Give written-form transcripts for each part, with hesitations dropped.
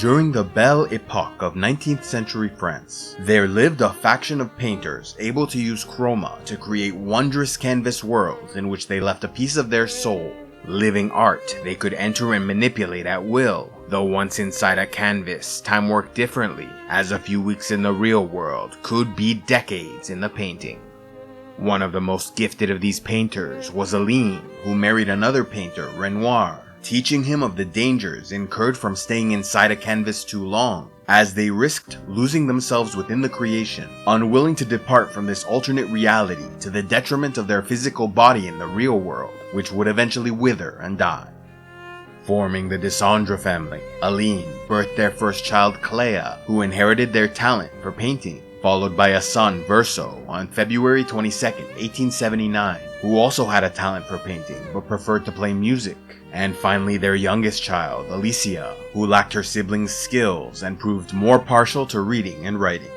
During the Belle Epoque of 19th century France, there lived a faction of painters able to use chroma to create wondrous canvas worlds in which they left a piece of their soul. Living art they could enter and manipulate at will, though once inside a canvas, time worked differently, as a few weeks in the real world could be decades in the painting. One of the most gifted of these painters was Aline, who married another painter, Renoir, teaching him of the dangers incurred from staying inside a canvas too long, as they risked losing themselves within the creation, unwilling to depart from this alternate reality to the detriment of their physical body in the real world, which would eventually wither and die. Forming the Desandre family, Aline birthed their first child Clair, who inherited their talent for painting, followed by a son, Verso, on February 22, 1879, who also had a talent for painting but preferred to play music. And finally their youngest child, Alysia, who lacked her siblings' skills and proved more partial to reading and writing.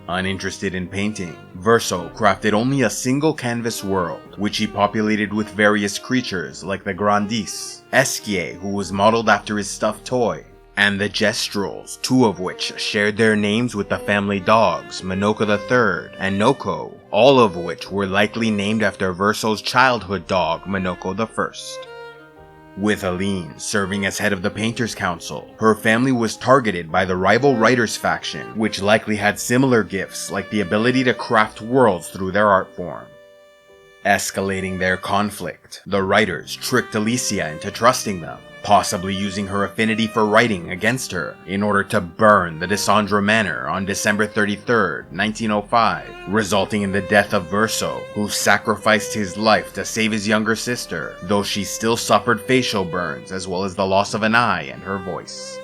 Uninterested in painting, Verso crafted only a single canvas world, which he populated with various creatures like the Grandis, Esquier, who was modeled after his stuffed toy, and the Gestrels, two of which shared their names with the family dogs Minoko III and Noko, all of which were likely named after Verso's childhood dog Minoko I. With Aline serving as head of the Painters' Council, her family was targeted by the rival writers faction, which likely had similar gifts like the ability to craft worlds through their art form. Escalating their conflict, the writers tricked Alysia into trusting them, possibly using her affinity for writing against her in order to burn the Desandre Manor on December 33, 1905, resulting in the death of Verso, who sacrificed his life to save his younger sister, though she still suffered facial burns as well as the loss of an eye and her voice.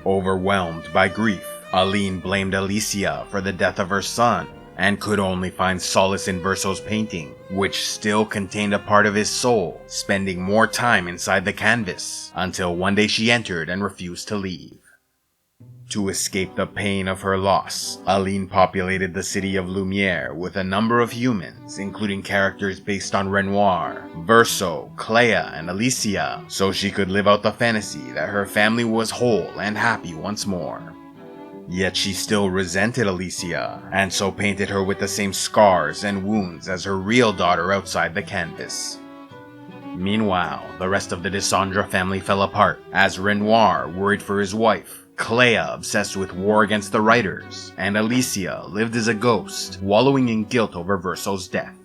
Overwhelmed by grief, Aline blamed Alysia for the death of her son, and could only find solace in Verso's painting, which still contained a part of his soul, spending more time inside the canvas, until one day she entered and refused to leave. To escape the pain of her loss, Aline populated the city of Lumiere with a number of humans, including characters based on Renoir, Verso, Clair, and Alysia, so she could live out the fantasy that her family was whole and happy once more. Yet she still resented Alysia, and so painted her with the same scars and wounds as her real daughter outside the canvas. Meanwhile, the rest of the Desandre family fell apart, as Renoir worried for his wife, Clair obsessed with war against the writers, and Alysia lived as a ghost, wallowing in guilt over Verso's death.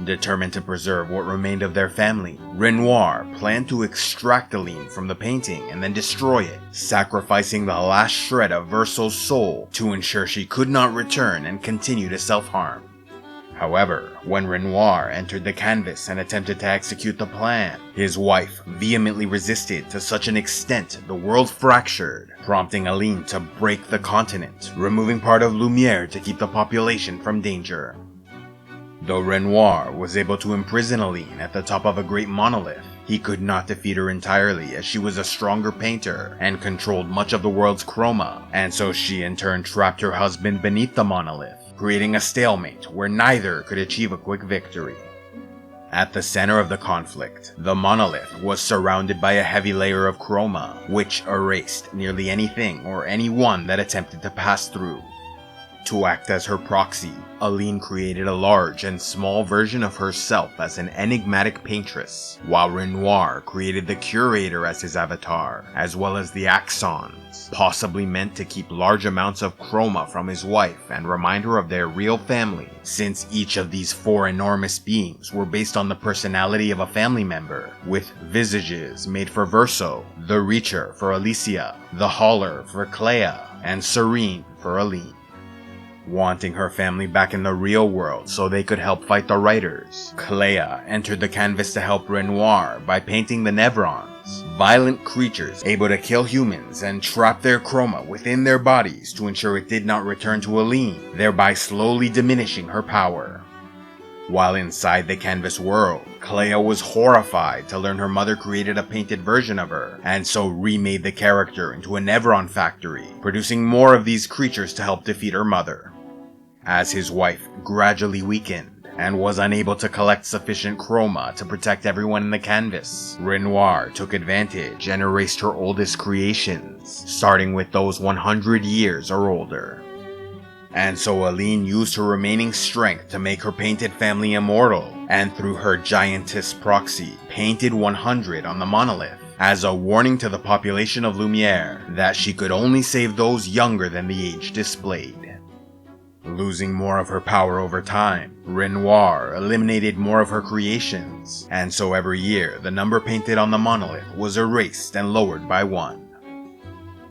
Determined to preserve what remained of their family, Renoir planned to extract Aline from the painting and then destroy it, sacrificing the last shred of Verso's soul to ensure she could not return and continue to self-harm. However, when Renoir entered the canvas and attempted to execute the plan, his wife vehemently resisted to such an extent the world fractured, prompting Aline to break the continent, removing part of Lumiere to keep the population from danger. Though Renoir was able to imprison Aline at the top of a great monolith, he could not defeat her entirely as she was a stronger painter and controlled much of the world's chroma, and so she in turn trapped her husband beneath the monolith, creating a stalemate where neither could achieve a quick victory. At the center of the conflict, the monolith was surrounded by a heavy layer of chroma, which erased nearly anything or anyone that attempted to pass through. To act as her proxy, Aline created a large and small version of herself as an enigmatic paintress, while Renoir created the Curator as his avatar, as well as the Axons, possibly meant to keep large amounts of chroma from his wife and remind her of their real family, since each of these four enormous beings were based on the personality of a family member, with visages made for Verso, the Reacher for Alysia, the Hauler for Clair, and Serene for Aline. Wanting her family back in the real world so they could help fight the writers, Clair entered the canvas to help Renoir by painting the Nevrons, violent creatures able to kill humans and trap their chroma within their bodies to ensure it did not return to Aline, thereby slowly diminishing her power. While inside the canvas world, Clair was horrified to learn her mother created a painted version of her, and so remade the character into a Nevron factory, producing more of these creatures to help defeat her mother. As his wife gradually weakened, and was unable to collect sufficient chroma to protect everyone in the canvas. Renoir took advantage and erased her oldest creations, starting with those 100 years or older. And so Aline used her remaining strength to make her painted family immortal, and through her giantess proxy, painted 100 on the monolith, as a warning to the population of Lumiere that she could only save those younger than the age displayed. Losing more of her power over time, Renoir eliminated more of her creations, and so every year the number painted on the monolith was erased and lowered by 1.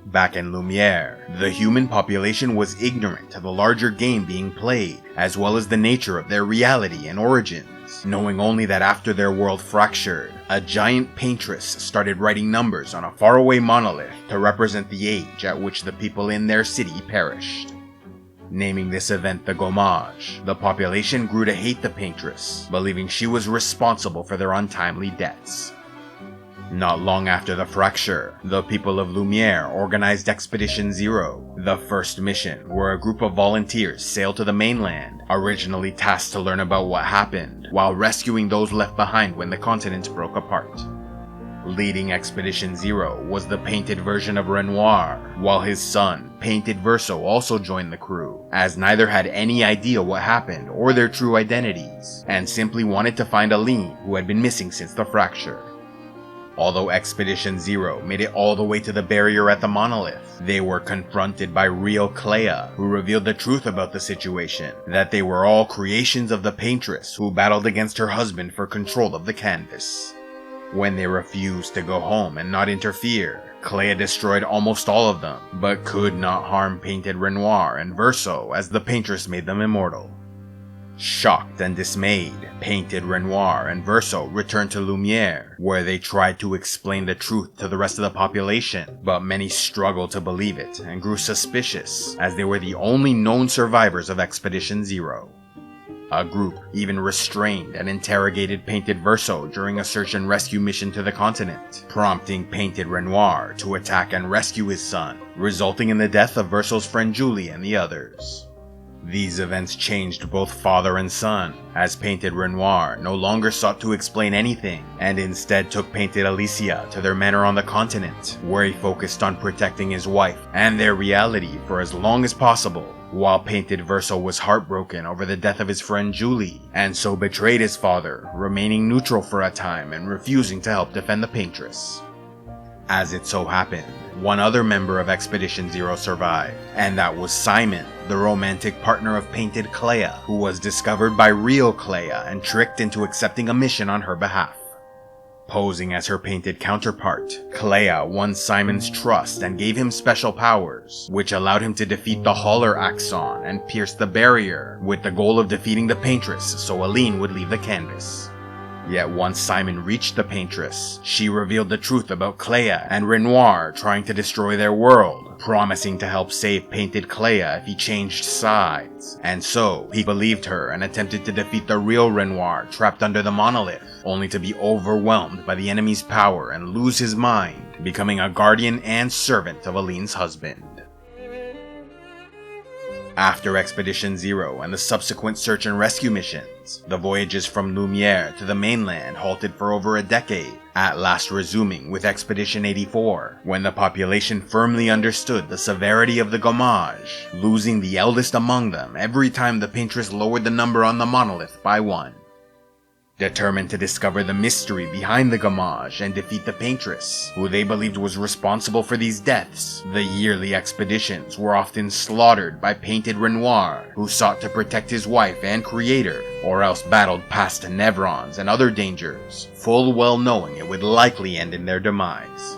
Back in Lumiere, the human population was ignorant to the larger game being played, as well as the nature of their reality and origins, knowing only that after their world fractured, a giant paintress started writing numbers on a faraway monolith to represent the age at which the people in their city perished. Naming this event the Gommage, the population grew to hate the paintress, believing she was responsible for their untimely deaths. Not long after the fracture, the people of Lumiere organized Expedition Zero, the first mission where a group of volunteers sailed to the mainland, originally tasked to learn about what happened, while rescuing those left behind when the continent broke apart. Leading Expedition Zero was the painted version of Renoir, while his son, Painted Verso, also joined the crew, as neither had any idea what happened or their true identities, and simply wanted to find Aline, who had been missing since the fracture. Although Expedition Zero made it all the way to the barrier at the monolith, they were confronted by real Clair, who revealed the truth about the situation, that they were all creations of the paintress who battled against her husband for control of the canvas. When they refused to go home and not interfere, Clair destroyed almost all of them, but could not harm Painted Renoir and Verso as the paintress made them immortal. Shocked and dismayed, Painted Renoir and Verso returned to Lumiere, where they tried to explain the truth to the rest of the population, but many struggled to believe it and grew suspicious, as they were the only known survivors of Expedition Zero. A group even restrained and interrogated Painted Verso during a search and rescue mission to the continent, prompting Painted Renoir to attack and rescue his son, resulting in the death of Verso's friend Julie and the others. These events changed both father and son, as Painted Renoir no longer sought to explain anything, and instead took Painted Alysia to their manor on the continent, where he focused on protecting his wife and their reality for as long as possible, while Painted Verso was heartbroken over the death of his friend Julie, and so betrayed his father, remaining neutral for a time and refusing to help defend the paintress. As it so happened, one other member of Expedition Zero survived, and that was Simon, the romantic partner of Painted Clair, who was discovered by real Clair and tricked into accepting a mission on her behalf. Posing as her painted counterpart, Clair won Simon's trust and gave him special powers, which allowed him to defeat the Holler Axon and pierce the barrier, with the goal of defeating the paintress so Aline would leave the canvas. Yet once Simon reached the paintress, she revealed the truth about Clair and Renoir trying to destroy their world, promising to help save Painted Clair if he changed sides. And so, he believed her and attempted to defeat the real Renoir trapped under the monolith, only to be overwhelmed by the enemy's power and lose his mind, becoming a guardian and servant of Aline's husband. After Expedition Zero and the subsequent search and rescue missions, the voyages from Lumiere to the mainland halted for over a decade, at last resuming with Expedition 84, when the population firmly understood the severity of the Gommage, losing the eldest among them every time the paintress lowered the number on the monolith by 1. Determined to discover the mystery behind the Gommage and defeat the paintress, who they believed was responsible for these deaths, the yearly expeditions were often slaughtered by Painted Renoir, who sought to protect his wife and creator, or else battled past Nevrons and other dangers, full well knowing it would likely end in their demise.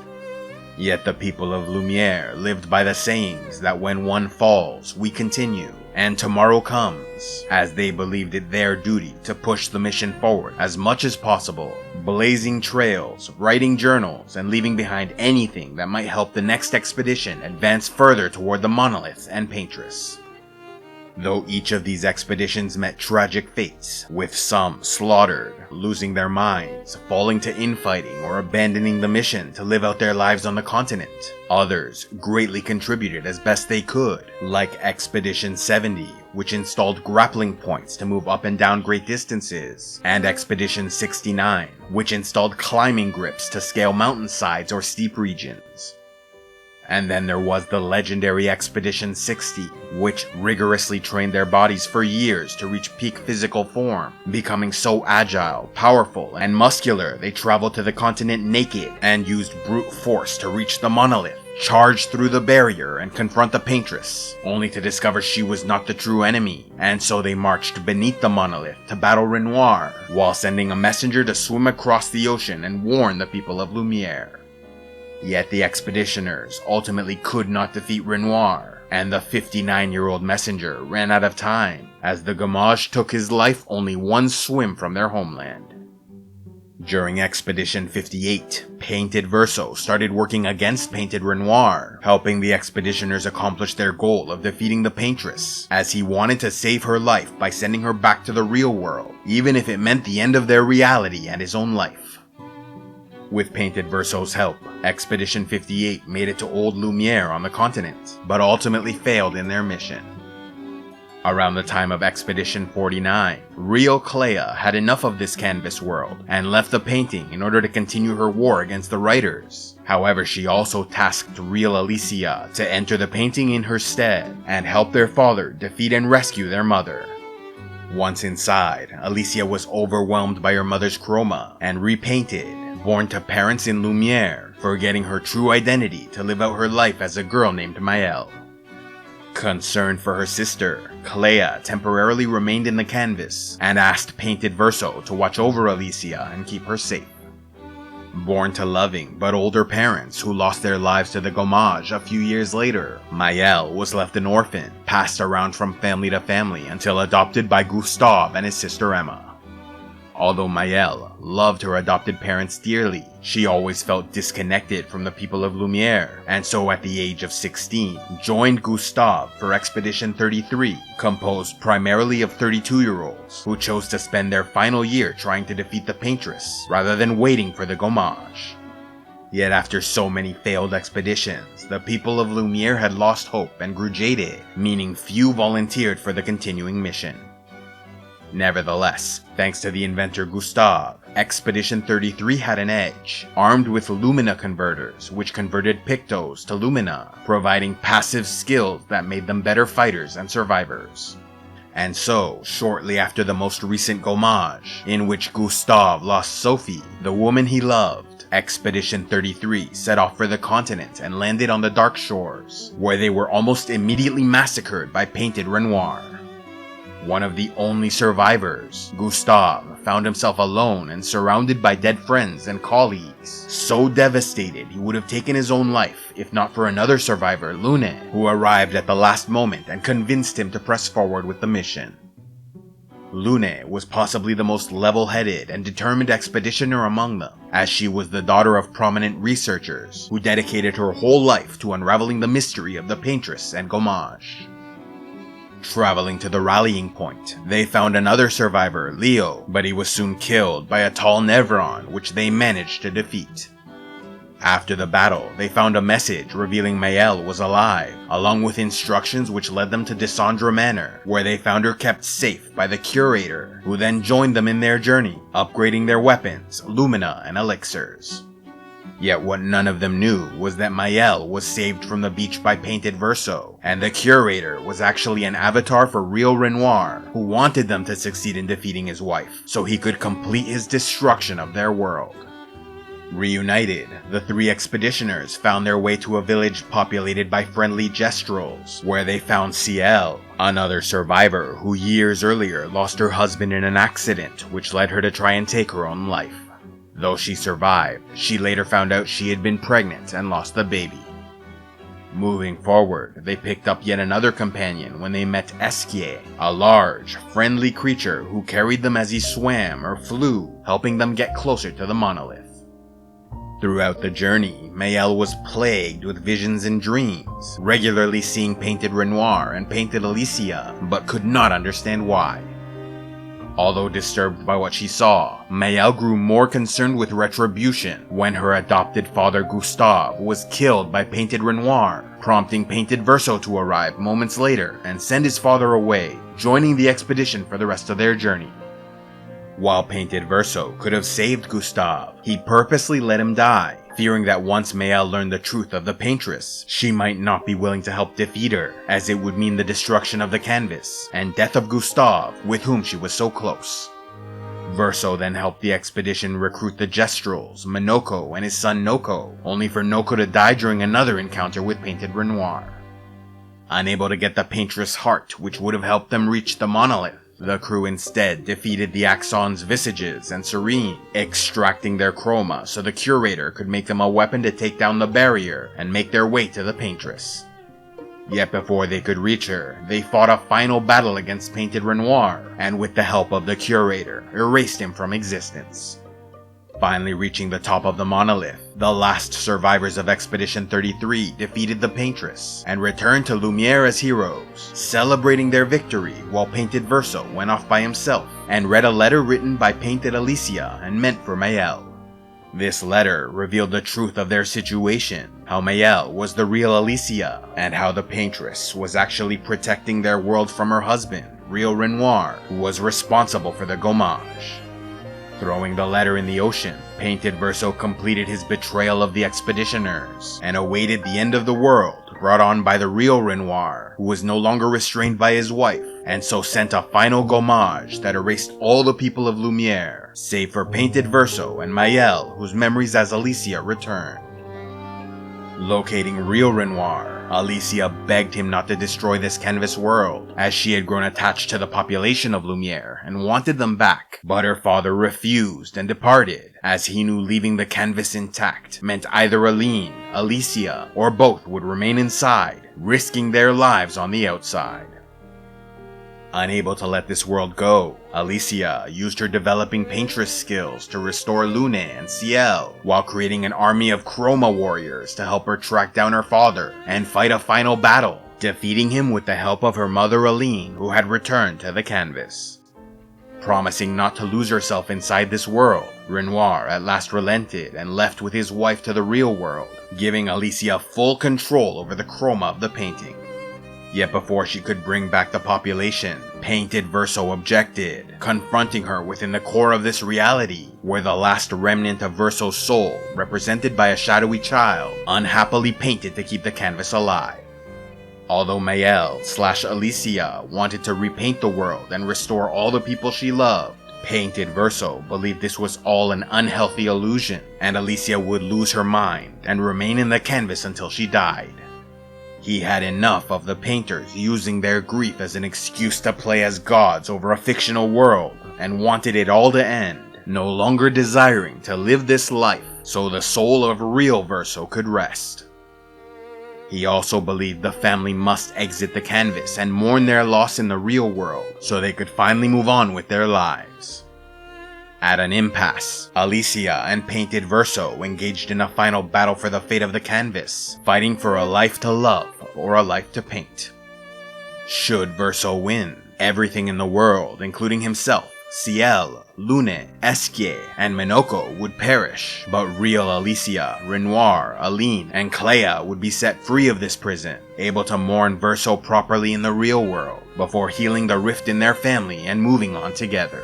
Yet the people of Lumiere lived by the sayings that when one falls, we continue, and tomorrow comes, as they believed it their duty to push the mission forward as much as possible, blazing trails, writing journals, and leaving behind anything that might help the next expedition advance further toward the monolith and paintress. Though each of these expeditions met tragic fates, with some slaughtered, losing their minds, falling to infighting, or abandoning the mission to live out their lives on the continent, others greatly contributed as best they could, like Expedition 70, which installed grappling points to move up and down great distances, and Expedition 69, which installed climbing grips to scale mountainsides or steep regions. And then there was the legendary Expedition 60, which rigorously trained their bodies for years to reach peak physical form, becoming so agile, powerful, and muscular they traveled to the continent naked and used brute force to reach the monolith, charge through the barrier, and confront the Paintress, only to discover she was not the true enemy, and so they marched beneath the monolith to battle Renoir, while sending a messenger to swim across the ocean and warn the people of Lumiere. Yet the expeditioners ultimately could not defeat Renoir, and the 59-year-old messenger ran out of time, as the Gommage took his life only one swim from their homeland. During Expedition 58, Painted Verso started working against Painted Renoir, helping the expeditioners accomplish their goal of defeating the Paintress, as he wanted to save her life by sending her back to the real world, even if it meant the end of their reality and his own life. With Painted Verso's help, Expedition 58 made it to Old Lumiere on the continent, but ultimately failed in their mission. Around the time of Expedition 49, Real Clair had enough of this canvas world and left the painting in order to continue her war against the writers. However, she also tasked Real Alysia to enter the painting in her stead and help their father defeat and rescue their mother. Once inside, Alysia was overwhelmed by her mother's chroma and repainted, born to parents in Lumiere, forgetting her true identity to live out her life as a girl named Maëlle. Concerned for her sister, Clair temporarily remained in the canvas and asked Painted Verso to watch over Alysia and keep her safe. Born to loving but older parents who lost their lives to the Gommage a few years later, Maëlle was left an orphan, passed around from family to family until adopted by Gustave and his sister Emma. Although Maëlle loved her adopted parents dearly, she always felt disconnected from the people of Lumiere, and so at the age of 16, joined Gustave for Expedition 33, composed primarily of 32-year-olds, who chose to spend their final year trying to defeat the Paintress, rather than waiting for the Gommage. Yet after so many failed expeditions, the people of Lumiere had lost hope and grew jaded, meaning few volunteered for the continuing mission. Nevertheless, thanks to the inventor Gustave, Expedition 33 had an edge, armed with Lumina converters, which converted Pictos to Lumina, providing passive skills that made them better fighters and survivors. And so, shortly after the most recent Gommage, in which Gustave lost Sophie, the woman he loved, Expedition 33 set off for the continent and landed on the Dark Shores, where they were almost immediately massacred by Painted Renoir. One of the only survivors, Gustave found himself alone and surrounded by dead friends and colleagues, so devastated he would have taken his own life if not for another survivor, Lune, who arrived at the last moment and convinced him to press forward with the mission. Lune was possibly the most level-headed and determined expeditioner among them, as she was the daughter of prominent researchers who dedicated her whole life to unraveling the mystery of the Paintress and Gommage. Traveling to the rallying point, they found another survivor, Leo, but he was soon killed by a tall Nevron, which they managed to defeat. After the battle, they found a message revealing Maëlle was alive, along with instructions which led them to Dissandra Manor, where they found her kept safe by the Curator, who then joined them in their journey, upgrading their weapons, lumina, and elixirs. Yet what none of them knew was that Maëlle was saved from the beach by Painted Verso, and the Curator was actually an avatar for Real Renoir, who wanted them to succeed in defeating his wife, so he could complete his destruction of their world. Reunited, the three expeditioners found their way to a village populated by friendly Gestrels, where they found Ciel, another survivor who years earlier lost her husband in an accident which led her to try and take her own life. Though she survived, she later found out she had been pregnant and lost the baby. Moving forward, they picked up yet another companion when they met Esquier, a large, friendly creature who carried them as he swam or flew, helping them get closer to the monolith. Throughout the journey, Maëlle was plagued with visions and dreams, regularly seeing Painted Renoir and Painted Alysia, but could not understand why. Although disturbed by what she saw, Maëlle grew more concerned with retribution when her adopted father Gustave was killed by Painted Renoir, prompting Painted Verso to arrive moments later and send his father away, joining the expedition for the rest of their journey. While Painted Verso could have saved Gustave, he purposely let him die, fearing that once Maëlle learned the truth of the Paintress, she might not be willing to help defeat her, as it would mean the destruction of the canvas and death of Gustave, with whom she was so close. Verso then helped the expedition recruit the Jestrels, Minoko, and his son Noko, only for Noko to die during another encounter with Painted Renoir. Unable to get the Paintress' heart, which would have helped them reach the monolith, the crew instead defeated the Axons Visages and Serene, extracting their chroma so the Curator could make them a weapon to take down the barrier and make their way to the Paintress. Yet before they could reach her, they fought a final battle against Painted Renoir, and with the help of the Curator, erased him from existence. Finally reaching the top of the monolith, the last survivors of Expedition 33 defeated the Paintress and returned to Lumiere as heroes, celebrating their victory while Painted Verso went off by himself and read a letter written by Painted Alysia and meant for Maëlle. This letter revealed the truth of their situation, how Maëlle was the real Alysia, and how the Paintress was actually protecting their world from her husband, Real Renoir, who was responsible for the Gommage. Throwing the letter in the ocean, Painted Verso completed his betrayal of the expeditioners and awaited the end of the world brought on by the real Renoir, who was no longer restrained by his wife, and so sent a final Gommage that erased all the people of Lumiere, save for Painted Verso and Maëlle, whose memories as Alysia returned. Locating real Renoir, Alysia begged him not to destroy this canvas world, as she had grown attached to the population of Lumiere and wanted them back, but her father refused and departed, as he knew leaving the canvas intact meant either Aline, Alysia, or both would remain inside, risking their lives on the outside. Unable to let this world go, Alysia used her developing Paintress skills to restore Lune and Ciel, while creating an army of Chroma warriors to help her track down her father and fight a final battle, defeating him with the help of her mother Aline, who had returned to the canvas. Promising not to lose herself inside this world, Renoir at last relented and left with his wife to the real world, giving Alysia full control over the chroma of the painting. Yet before she could bring back the population, Painted Verso objected, confronting her within the core of this reality, where the last remnant of Verso's soul, represented by a shadowy child, unhappily painted to keep the canvas alive. Although Maëlle/Alysia wanted to repaint the world and restore all the people she loved, Painted Verso believed this was all an unhealthy illusion, and Alysia would lose her mind and remain in the canvas until she died. He had enough of the painters using their grief as an excuse to play as gods over a fictional world, and wanted it all to end, no longer desiring to live this life so the soul of real Verso could rest. He also believed the family must exit the canvas and mourn their loss in the real world so they could finally move on with their lives. At an impasse, Alysia and Painted Verso engaged in a final battle for the fate of the canvas, fighting for a life to love or a life to paint. Should Verso win, everything in the world, including himself, Ciel, Lune, Esquier, and Minoko would perish, but real Alysia, Renoir, Aline, and Clea would be set free of this prison, able to mourn Verso properly in the real world, before healing the rift in their family and moving on together.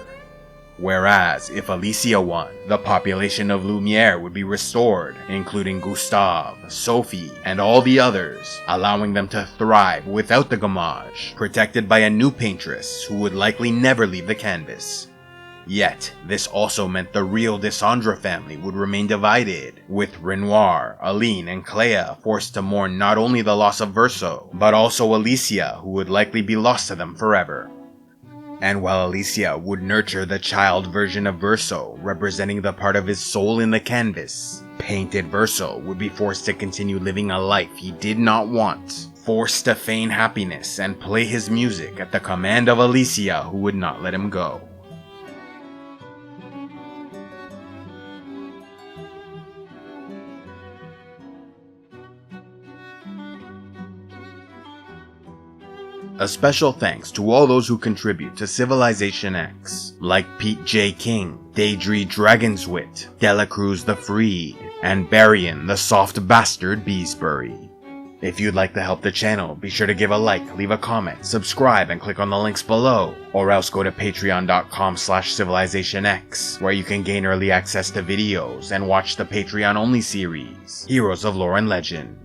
Whereas, if Alysia won, the population of Lumiere would be restored, including Gustave, Sophie, and all the others, allowing them to thrive without the Gommage, protected by a new paintress who would likely never leave the canvas. Yet, this also meant the real Desandra family would remain divided, with Renoir, Aline, and Clea forced to mourn not only the loss of Verso, but also Alysia, who would likely be lost to them forever. And while Alysia would nurture the child version of Verso, representing the part of his soul in the canvas, Painted Verso would be forced to continue living a life he did not want, forced to feign happiness and play his music at the command of Alysia, who would not let him go. A special thanks to all those who contribute to Civilization X, like Pete J. King, Daedry Dragonswit, Delacruz the Freed, and Barian the Soft Bastard Beesbury. If you'd like to help the channel, be sure to give a like, leave a comment, subscribe, and click on the links below, or else go to patreon.com/civilizationx, where you can gain early access to videos and watch the Patreon-only series, Heroes of Lore and Legend.